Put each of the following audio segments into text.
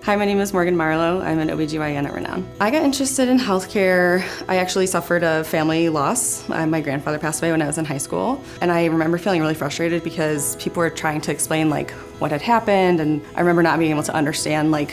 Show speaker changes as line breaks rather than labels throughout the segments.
Hi, my name is Morgan Marlow. I'm an OBGYN at Renown. I got interested in healthcare. I actually suffered a family loss. My grandfather passed away when I was in high school. And I remember feeling really frustrated because people were trying to explain what had happened. And I remember not being able to understand, I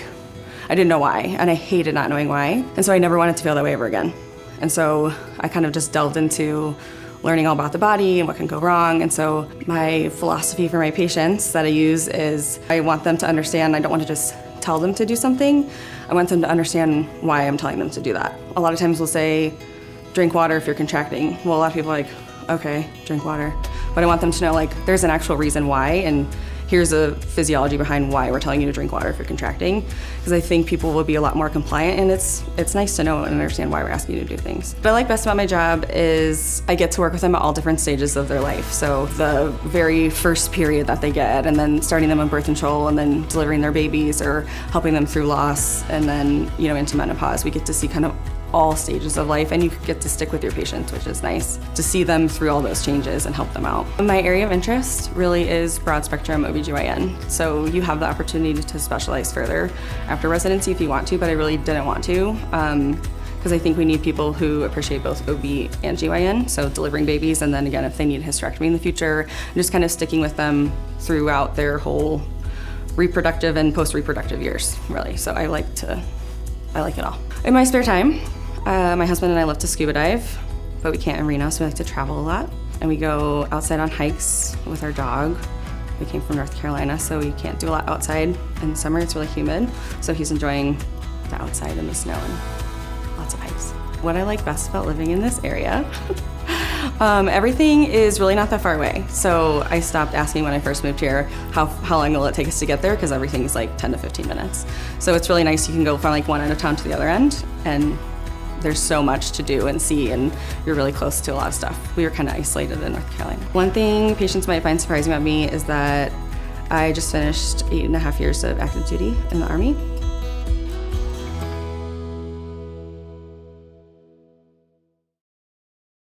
didn't know why. And I hated not knowing why. And so I never wanted to feel that way ever again. And so I kind of just delved into learning all about the body and what can go wrong. And so my philosophy for my patients that I use is I want them to understand. I don't want to just tell them to do something. I want them to understand why I'm telling them to do that. A lot of times we'll say, drink water if you're contracting. Well, a lot of people are like, okay, drink water. But I want them to know there's an actual reason why, and here's a physiology behind why we're telling you to drink water if you're contracting. Because I think people will be a lot more compliant, and it's nice to know and understand why we're asking you to do things. What I like best about my job is I get to work with them at all different stages of their life. So the very first period that they get, and then starting them on birth control, and then delivering their babies, or helping them through loss, and then into menopause. We get to see kind of all stages of life, and you get to stick with your patients, which is nice to see them through all those changes and help them out. My area of interest really is broad spectrum OBGYN. So you have the opportunity to specialize further after residency if you want to, but I really didn't want to because I think we need people who appreciate both OB and GYN, so delivering babies, and then again, if they need a hysterectomy in the future, and just kind of sticking with them throughout their whole reproductive and post-reproductive years, really. So I like it all. In my spare time, my husband and I love to scuba dive, but we can't in Reno, so we like to travel a lot. And we go outside on hikes with our dog. We came from North Carolina, so we can't do a lot outside. In the summer, it's really humid, so he's enjoying the outside in the snow and lots of hikes. What I like best about living in this area, everything is really not that far away. So I stopped asking when I first moved here, how long will it take us to get there? Because everything is 10 to 15 minutes. So it's really nice. You can go from one end of town to the other end, and there's so much to do and see, and you're really close to a lot of stuff. We were kind of isolated in North Carolina. One thing patients might find surprising about me is that I just finished 8.5 years of active duty in the Army.